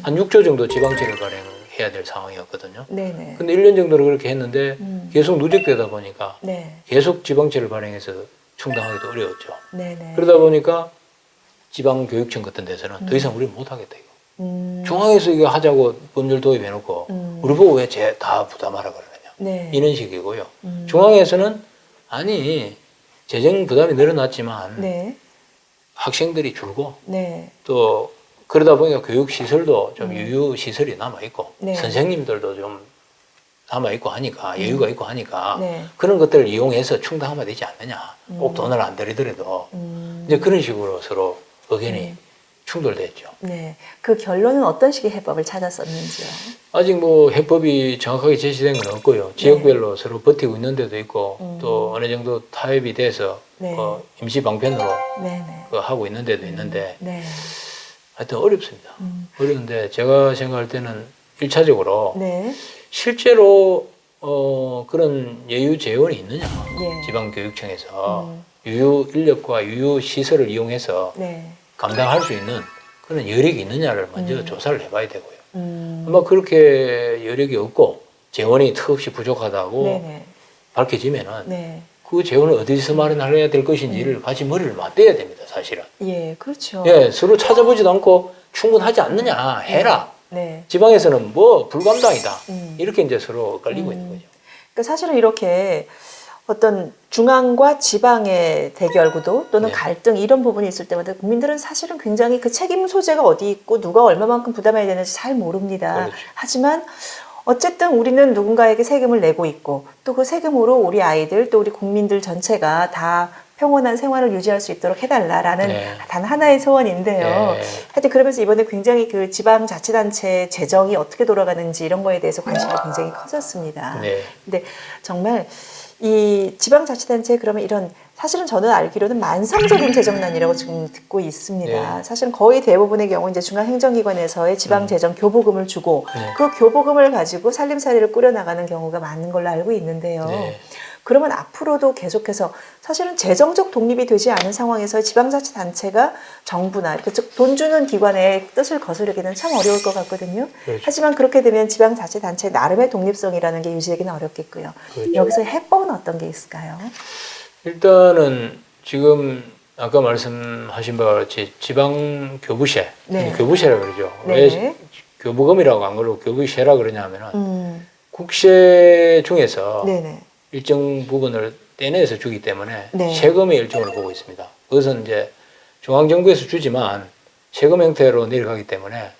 한 6조 정도 지방채를 발행해야 될 상황이었거든요. 네네. 근데 1년 정도로 그렇게 했는데 계속 누적되다 보니까 네. 계속 지방채를 발행해서 충당하기도 어려웠죠. 네네. 그러다 보니까 지방교육청 같은 데서는 더 이상 우리 못하겠다 이거. 중앙에서 이거 하자고 법률 도입해놓고 우리 보고 왜 다 부담하라 그러느냐. 네. 이런 식이고요. 중앙에서는 아니 재정 부담이 늘어났지만 네. 학생들이 줄고 네. 또 그러다 보니까 교육 시설도 좀 유유 시설이 남아 있고 네. 선생님들도 좀 남아 있고 하니까 여유가 있고 하니까 네. 그런 것들을 이용해서 충당하면 되지 않느냐. 꼭 돈을 안 들이더라도 이제 그런 식으로 서로 의견이 충돌됐죠. 네. 그 결론은 어떤 식의 해법을 찾았었는지요? 아직 뭐 해법이 정확하게 제시된 건 없고요. 지역별로 서로 버티고 있는 데도 있고 또 어느 정도 타협이 돼서 네. 임시 방편으로 네네. 하고 있는 데도 있는데 네. 하여튼 어렵습니다. 어려운데 제가 생각할 때는 1차적으로 네. 실제로 그런 예유 재원이 있느냐. 예. 지방교육청에서 유유 인력과 유유 시설을 이용해서 네. 감당할 수 있는 그런 여력이 있느냐를 먼저 조사를 해봐야 되고요. 음. 아마 그렇게 여력이 없고 재원이 턱없이 부족하다고 네네. 밝혀지면은 네. 그 재원을 어디서 마련해야 될 것인지를 같이 머리를 맞대야 됩니다, 사실은. 예, 그렇죠. 예, 서로 찾아보지도 않고 충분하지 않느냐 해라. 네. 지방에서는 뭐 불감당이다. 음. 이렇게 이제 서로 엇갈리고 있는 거죠. 그러니까 사실은 이렇게 어떤 중앙과 지방의 대결 구도 또는 네. 갈등 이런 부분이 있을 때마다 국민들은 사실은 굉장히 그 책임 소재가 어디 있고 누가 얼마만큼 부담해야 되는지 잘 모릅니다. 그렇죠. 하지만 어쨌든 우리는 누군가에게 세금을 내고 있고 또 그 세금으로 우리 아이들 또 우리 국민들 전체가 다 평온한 생활을 유지할 수 있도록 해달라라는 네. 단 하나의 소원인데요. 네. 하여튼 그러면서 이번에 굉장히 그 지방자치단체 재정이 어떻게 돌아가는지 이런 거에 대해서 관심이 굉장히 커졌습니다. 네. 근데 정말 이 지방자치단체 그러면 이런 사실은 저는 알기로는 만성적인 재정난이라고 지금 듣고 있습니다. 네. 사실은 거의 대부분의 경우 이제 중앙행정기관에서의 지방재정 교부금을 주고 네. 그 교부금을 가지고 살림살이를 꾸려나가는 경우가 많은 걸로 알고 있는데요. 네. 그러면 앞으로도 계속해서 사실은 재정적 독립이 되지 않은 상황에서 지방자치단체가 정부나 이렇게 돈 주는 기관의 뜻을 거스르기는 참 어려울 것 같거든요. 그렇죠. 하지만 그렇게 되면 지방자치단체 나름의 독립성이라는 게 유지되기는 어렵겠고요. 그렇죠. 여기서 해법은 어떤 게 있을까요? 일단은 지금 아까 말씀하신 바와 같이 지방 교부세, 네. 교부세라 그러죠. 네. 왜 교부금이라고 안 그러고 교부세라 그러냐면은 국세 중에서 네네. 일정 부분을 떼내서 주기 때문에 네. 세금의 일종을 보고 있습니다. 그것은 이제 중앙정부에서 주지만 세금 형태로 내려가기 때문에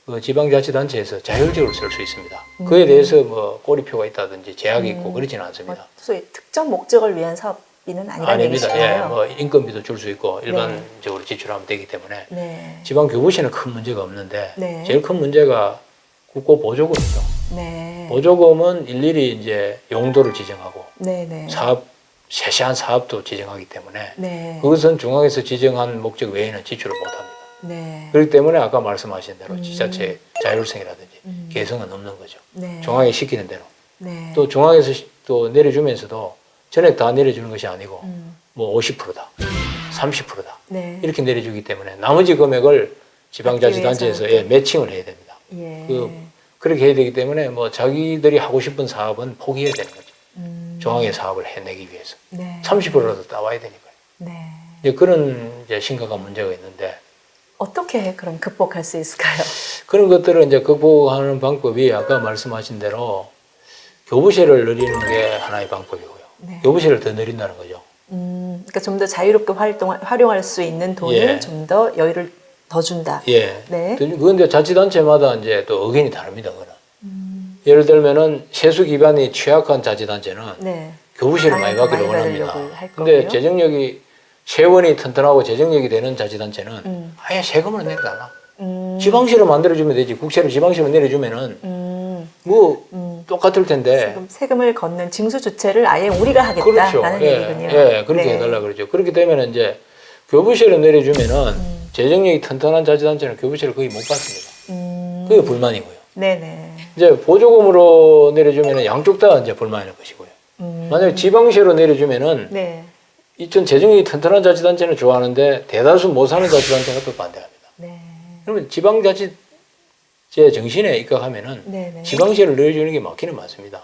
그 지방자치단체에서 자율적으로 쓸 수 있습니다. 그에 대해서 뭐 꼬리표가 있다든지 제약이 있고 그러지는 않습니다. 소위 특정 목적을 위한 사업비는 아니라는 아닙니다. 얘기시잖아요. 예, 뭐 인건비도 줄 수 있고 일반적으로 지출하면 되기 때문에 네. 지방교부세는 큰 문제가 없는데 네. 제일 큰 문제가 국고보조금이죠. 네. 보조금은 일일이 이제 용도를 지정하고 네네. 세세한 사업도 지정하기 때문에 네. 그것은 중앙에서 지정한 목적 외에는 지출을 못합니다. 네. 그렇기 때문에 아까 말씀하신 대로 지자체 자율성이라든지 개성은 없는 거죠. 네. 중앙이 시키는 대로. 네. 또 중앙에서 또 내려주면서도 전액 다 내려주는 것이 아니고 뭐 50%다, 30%다 네. 이렇게 내려주기 때문에 나머지 금액을 지방자치단체에서 받기 위해서는 매칭을 해야 됩니다. 예. 그렇게 해야 되기 때문에 뭐 자기들이 하고 싶은 사업은 포기해야 되는 거죠. 중앙의 사업을 해내기 위해서. 네. 30%라도 따와야 되니까요. 네. 이제 그런 이제 심각한 문제가 있는데 어떻게 그럼 극복할 수 있을까요? 그런 것들을 이제 극복하는 방법이 아까 말씀하신 대로 교부세를 늘리는 게 하나의 방법이고요. 네. 교부세를 더 늘린다는 거죠. 그러니까 좀 더 자유롭게 활용할 수 있는 돈을 예. 좀 더 여유를 더 준다. 예. 네. 그런데 자치단체마다 이제 또 의견이 다릅니다. 그거는. 예를 들면은 세수 기반이 취약한 자치단체는 네. 교부세를 많이 받기를 원합니다. 근데 재정력이 세원이 튼튼하고 재정력이 되는 자치단체는 아예 세금을 내려달라. 지방세를 만들어주면 되지. 국세를 지방세로 내려주면은 똑같을 텐데. 세금을 걷는 징수 주체를 아예 우리가 하겠다라는 그렇죠. 얘기군요. 예, 그렇게 해달라 그러죠. 그렇게 되면 이제 교부세를 내려주면은 재정력이 튼튼한 자치단체는 교부세를 거의 못 받습니다. 그게 불만이고요. 네네. 이제 보조금으로 내려주면은 양쪽 다 이제 불만일 것이고요. 만약에 지방세로 내려주면은 네. 이전 재정력이 튼튼한 자치단체는 좋아하는데 대다수 못 사는 자치단체가 또 반대합니다. 네. 그러면 지방자치제 정신에 입각하면은 네네. 지방세를 내려주는 게 맞기는 맞습니다.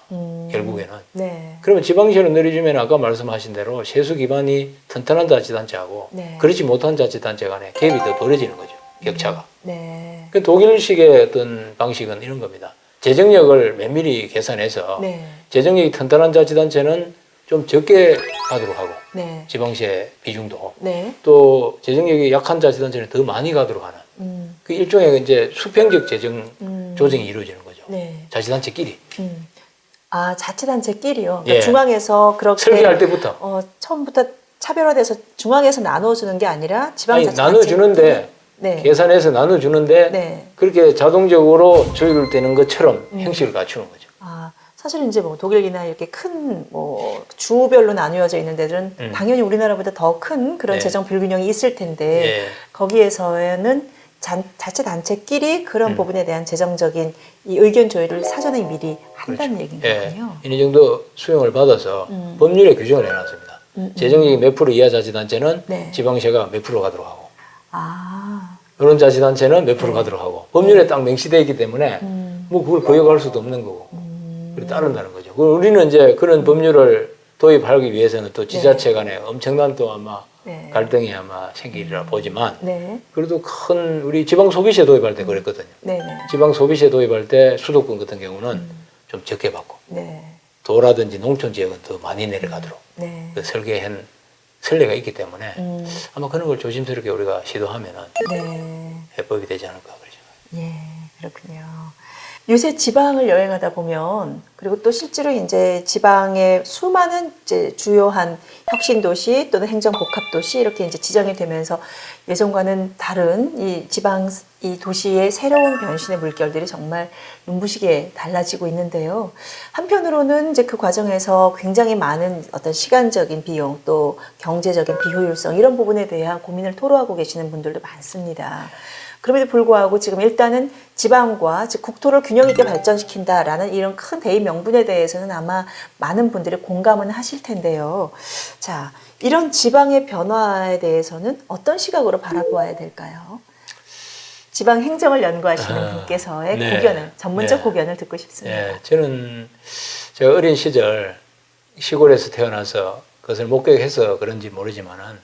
결국에는. 네. 그러면 지방세를 내려주면 아까 말씀하신 대로 세수 기반이 튼튼한 자치단체하고 네. 그렇지 못한 자치단체 간에 갭이 더 벌어지는 거죠. 격차가. 네. 그 독일식의 어떤 방식은 이런 겁니다. 재정력을 면밀히 계산해서 네. 재정력이 튼튼한 자치단체는 좀 적게 가도록 하고 네. 지방세 비중도 네. 또 재정력이 약한 자치단체는 더 많이 가도록 하는 그 일종의 이제 수평적 재정 조정이 이루어지는 거죠. 네. 자치단체끼리. 아, 자치단체끼리요. 그러니까 예. 중앙에서 그렇게 설계할 때부터. 처음부터 차별화돼서 중앙에서 나눠주는 게 아니라 지방자치 나눠주는데 네. 계산해서 나눠주는데 네. 그렇게 자동적으로 조율되는 것처럼 형식을 갖추는 거죠. 아, 사실 이제 뭐 독일이나 이렇게 큰 뭐 주별로 나누어져 있는 데들은 당연히 우리나라보다 더 큰 그런 네. 재정 불균형이 있을 텐데 예. 거기에서는 자치단체끼리 그런 부분에 대한 재정적인 이 의견 조율을 사전에 미리 한다는 얘기인 거군요. 이 정도 수용을 받아서 법률에 규정을 해놨습니다. 재정력이 몇 프로 이하 자치단체는 네. 지방세가 몇 프로 가도록 하고 아, 이런 자치단체는 몇 프로 가도록 하고 법률에 딱 명시되어 있기 때문에 뭐 그걸 거역할 수도 없는 거고 그래 따른다는 거죠. 우리는 이제 그런 법률을 도입하기 위해서는 또 지자체 간에 엄청난 또 아마 네. 갈등이 아마 생기리라 보지만 네. 그래도 큰 우리 지방 소비세 도입할 때 그랬거든요. 네네. 지방 소비세 도입할 때 수도권 같은 경우는 좀 적게 받고 네. 도라든지 농촌 지역은 더 많이 내려가도록 네. 그 설계한 선례가 있기 때문에 아마 그런 걸 조심스럽게 우리가 시도하면은 네. 해법이 되지 않을까 그러죠. 예, 그렇군요. 요새 지방을 여행하다 보면 그리고 또 실제로 이제 지방의 수많은 이제 주요한 혁신 도시 또는 행정 복합 도시 이렇게 이제 지정이 되면서 예전과는 다른 이 지방 이 도시의 새로운 변신의 물결들이 정말 눈부시게 달라지고 있는데요. 한편으로는 이제 그 과정에서 굉장히 많은 어떤 시간적인 비용 또 경제적인 비효율성 이런 부분에 대한 고민을 토로하고 계시는 분들도 많습니다. 그럼에도 불구하고 지금 일단은 지방과 즉 국토를 균형 있게 발전시킨다라는 이런 큰 대의 명분에 대해서는 아마 많은 분들이 공감은 하실 텐데요. 자, 이런 지방의 변화에 대해서는 어떤 시각으로 바라보아야 될까요? 지방 행정을 연구하시는 분께서의 네. 고견을, 전문적 네. 고견을 듣고 싶습니다. 예, 저는 제가 어린 시절 시골에서 태어나서 그것을 목격해서 그런지 모르지만은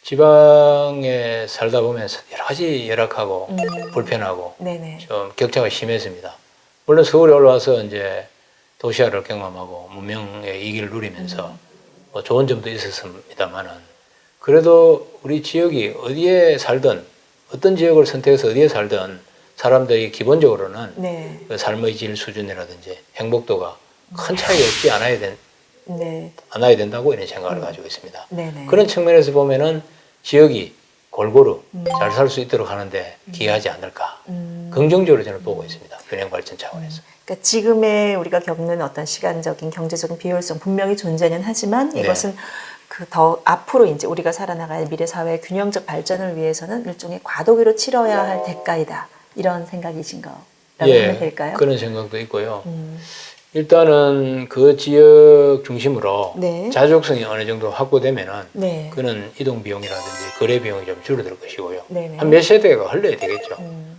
지방에 살다 보면 여러 가지 열악하고 불편하고 네네. 좀 격차가 심했습니다. 물론 서울에 올라와서 이제 도시화를 경험하고 문명의 이기를 누리면서 뭐 좋은 점도 있었습니다만은 그래도 우리 지역이 어디에 살든 어떤 지역을 선택해서 어디에 살든 사람들이 기본적으로는 네. 그 삶의 질 수준이라든지 행복도가 큰 차이가 없지 네. 않아야 된다고 이런 생각을 가지고 있습니다. 네네. 그런 측면에서 보면은 지역이 골고루 잘 살 수 있도록 하는데 기여하지 않을까. 긍정적으로 저는 보고 있습니다. 균형 발전 차원에서. 그러니까 지금의 우리가 겪는 어떤 시간적인 경제적인 비효율성 분명히 존재는 하지만 네. 이것은 그 더 앞으로 이제 우리가 살아나갈 미래 사회의 균형적 발전을 위해서는 일종의 과도기로 치러야 할 대가이다. 이런 생각이신가요? 하면 될까요? 그런 생각도 있고요. 일단은 그 지역 중심으로 네. 자족성이 어느 정도 확보되면은 네. 그는 이동 비용이라든지 거래 비용이 좀 줄어들 것이고요. 네네. 한 몇 세대가 흘러야 되겠죠.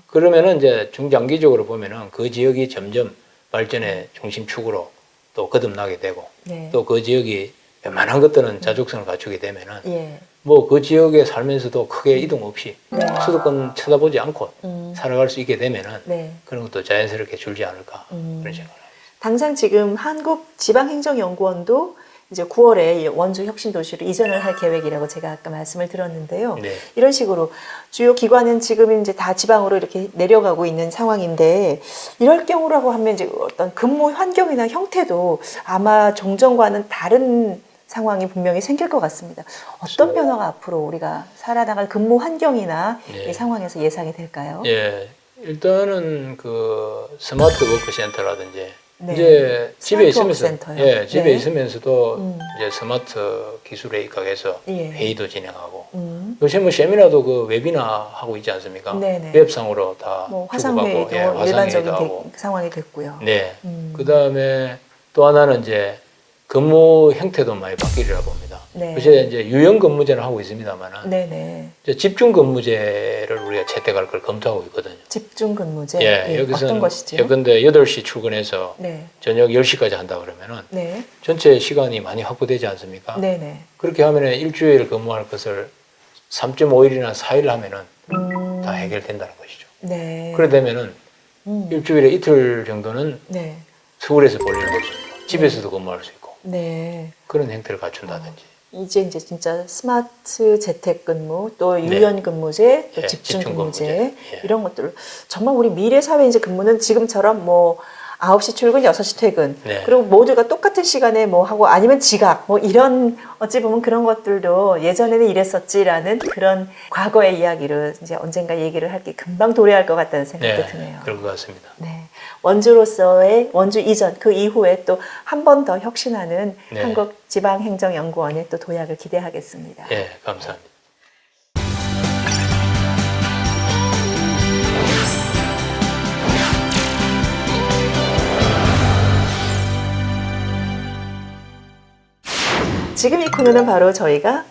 그러면은 이제 중장기적으로 보면은 그 지역이 점점 발전의 중심축으로 또 거듭나게 되고 네. 또 그 지역이 웬만한 것들은 자족성을 갖추게 되면은 예. 뭐 그 지역에 살면서도 크게 이동 없이 네. 수도권 쳐다보지 않고 살아갈 수 있게 되면은 네. 그런 것도 자연스럽게 줄지 않을까 그런 생각을 합니다. 당장 지금 한국지방행정연구원도 이제 9월에 원주 혁신도시로 이전을 할 계획이라고 제가 아까 말씀을 드렸는데요. 네. 이런 식으로 주요 기관은 지금 이제 다 지방으로 이렇게 내려가고 있는 상황인데 이럴 경우라고 하면 이제 어떤 근무 환경이나 형태도 아마 종전과는 다른 상황이 분명히 생길 것 같습니다. 어떤 변화가 앞으로 우리가 살아나갈 근무 환경이나 네. 이 상황에서 예상이 될까요? 예, 일단은 그 스마트 워크 센터라든지 네. 이제 집에 스마트 있으면서 워크센터요. 예, 집에 네. 있으면서도 이제 스마트 기술에 입각해서 예. 회의도 진행하고 요새 뭐 세미나도 그 웨비나 하고 있지 않습니까? 네네. 웹상으로 다 뭐 주고받고 화상회의도 예, 화상회의도 일반적인 하고 상황이 됐고요. 네. 그다음에 또 하나는 이제 근무 형태도 많이 바뀌리라 봅니다. 네. 요새 이제 유연 근무제는 하고 있습니다만은 네네. 집중 근무제를 우리가 채택할 걸 검토하고 있거든요. 집중 근무제. 예, 여기서는 어떤 것이죠? 예컨대 8시 출근해서 네. 저녁 10시까지 한다 그러면은 네. 전체 시간이 많이 확보되지 않습니까? 네네. 그렇게 하면은 일주일 근무할 것을 3.5일이나 4일 하면은 다 해결된다는 것이죠. 네. 그래 되면은 일주일에 이틀 정도는 네. 서울에서 볼일을 볼 수 있고 집에서도 근무할 수 있고 네. 그런 형태를 갖춘다든지. 이제 진짜 스마트 재택근무, 또 유연 근무제, 또 예, 집중 집중 근무제 근무제. 예. 이런 것들 정말 우리 미래 사회 이제 근무는 지금처럼 뭐 9시 출근, 6시 퇴근. 네. 그리고 모두가 똑같은 시간에 뭐 하고 아니면 지각. 뭐 이런 어찌 보면 그런 것들도 예전에는 이랬었지라는 그런 과거의 이야기를 이제 언젠가 얘기를 할 게 금방 도래할 것 같다는 생각도 네, 드네요. 그럴 것 같습니다. 네. 원주로서의 원주 이전 그 이후에 또 한 번 더 혁신하는 네. 한국지방행정연구원의 또 도약을 기대하겠습니다. 예, 감사합니다. 지금 이 코너는 바로 저희가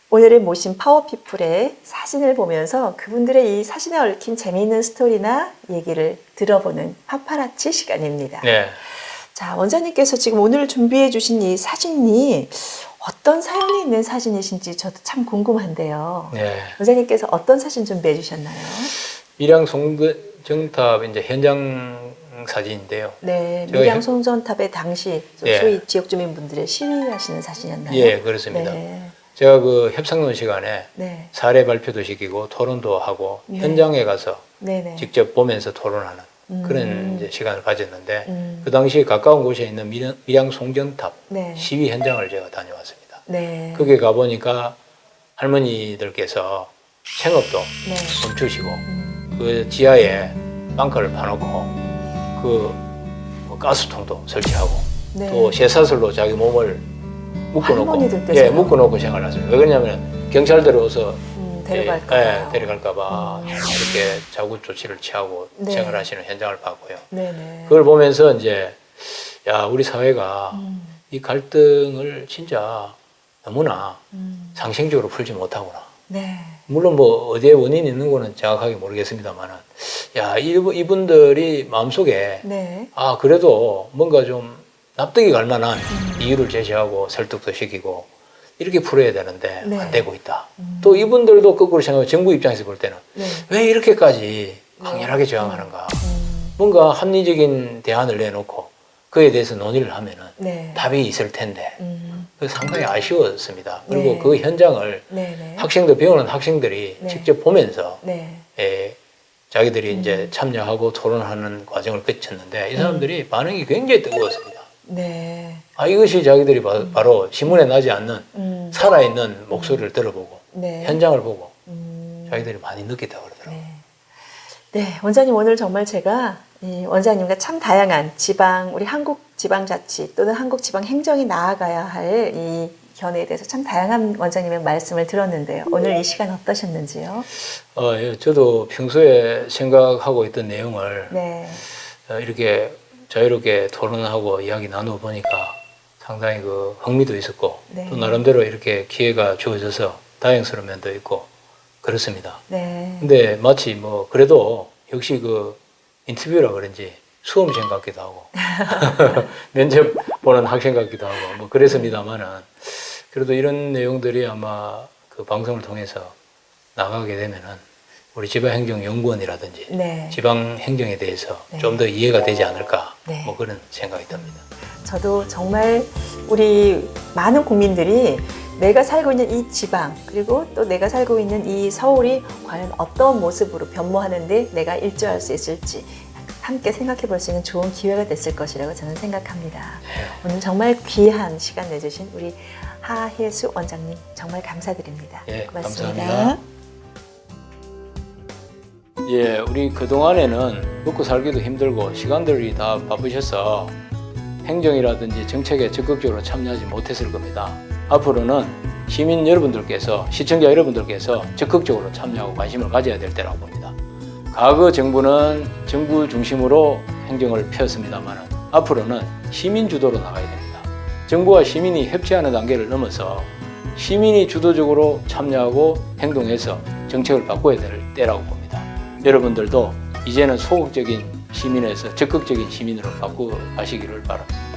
오늘의 모신 파워피플의 사진을 보면서 그분들의 이 사진에 얽힌 재미있는 스토리나 얘기를 들어보는 파파라치 시간입니다. 네. 자, 원장님께서 지금 오늘 준비해 주신 이 사진이 어떤 사연이 있는 사진이신지 저도 참 궁금한데요. 네. 원장님께서 어떤 사진 준비해 주셨나요? 밀양 송정탑 이제 현장 사진인데요. 네, 저희 밀양 송전탑의 당시 예. 소위 지역 주민분들의 시위하시는 사진이었나요? 예, 그렇습니다. 네. 제가 그 협상론 시간에 네. 사례 발표도 시키고 토론도 하고 네. 현장에 가서 네네. 직접 보면서 토론하는 그런 이제 시간을 가졌는데 음. 그 당시 가까운 곳에 있는 밀양 송정탑 네. 시위 현장을 제가 다녀왔습니다. 네. 거기에 가보니까 할머니들께서 생업도 네. 멈추시고 그 지하에 벙커를 파놓고 뭐 가스통도 설치하고 네. 또 쇠사슬로 자기 몸을 묶어놓고 할머니들께서요? 묶어놓고 생활하습니다. 왜 그러냐면 경찰들이 와서 데려갈까 봐. 데려갈까봐 이렇게 자구 조치를 취하고 네. 생활하시는 현장을 봤고요. 네네. 그걸 보면서 이제 야 우리 사회가 이 갈등을 진짜 너무나 상식적으로 풀지 못하구나. 네. 물론 뭐 어디에 원인이 있는 거는 정확하게 모르겠습니다만은 야 이분들이 마음속에 네. 아 그래도 뭔가 좀 납득이 갈 만한 이유를 제시하고 설득도 시키고 이렇게 풀어야 되는데 네. 안 되고 있다. 또 이분들도 거꾸로 생각하면 정부 입장에서 볼 때는 네. 왜 이렇게까지 강렬하게 저항하는가. 뭔가 합리적인 대안을 내놓고 그에 대해서 논의를 하면은 네. 답이 있을 텐데 그 상당히 아쉬웠습니다. 그리고 네. 그 현장을 네네. 학생들 배우는 학생들이 네. 직접 보면서 네. 자기들이 이제 참여하고 토론하는 과정을 거쳤는데 이 사람들이 반응이 굉장히 뜨거웠습니다. 네. 아 이것이 자기들이 바로 신문에 나지 않는 살아있는 목소리를 들어보고 네. 현장을 보고 자기들이 많이 느꼈다고 그러더라고요. 네. 네, 원장님 오늘 정말 제가 이 원장님과 참 다양한 지방, 우리 한국 지방자치 또는 한국 지방 행정이 나아가야 할 이 견해에 대해서 참 다양한 원장님의 말씀을 들었는데요. 오늘 이 시간 어떠셨는지요? 예, 저도 평소에 생각하고 있던 내용을 네. 이렇게 자유롭게 토론하고 이야기 나누어 보니까 상당히 그 흥미도 있었고 네. 또 나름대로 이렇게 기회가 주어져서 다행스러운 면도 있고 그렇습니다. 네. 근데 마치 뭐 그래도 역시 그 인터뷰라 그런지 수험생 같기도 하고 면접 보는 학생 같기도 하고 뭐 그랬습니다만은 그래도 이런 내용들이 아마 그 방송을 통해서 나가게 되면은 우리 지방행정연구원이라든지 네. 지방행정에 대해서 네. 좀 더 이해가 되지 않을까 네. 뭐 그런 생각이 듭니다. 저도 정말 우리 많은 국민들이 내가 살고 있는 이 지방 그리고 또 내가 살고 있는 이 서울이 과연 어떤 모습으로 변모하는데 내가 일조할 수 있을지 함께 생각해 볼 수 있는 좋은 기회가 됐을 것이라고 저는 생각합니다. 오늘 정말 귀한 시간 내주신 우리 하혜수 원장님 정말 감사드립니다. 예, 고맙습니다. 감사합니다. 예, 우리 그동안에는 먹고 살기도 힘들고 시간들이 다 바쁘셔서 행정이라든지 정책에 적극적으로 참여하지 못했을 겁니다. 앞으로는 시민 여러분들께서, 시청자 여러분들께서 적극적으로 참여하고 관심을 가져야 될 때라고 봅니다. 과거 정부는 정부 중심으로 행정을 펴었습니다만 앞으로는 시민 주도로 나가야 됩니다. 정부와 시민이 협치하는 단계를 넘어서 시민이 주도적으로 참여하고 행동해서 정책을 바꿔야 될 때라고 봅니다. 여러분들도 이제는 소극적인 시민에서 적극적인 시민으로 바꾸어 가시기를 바랍니다.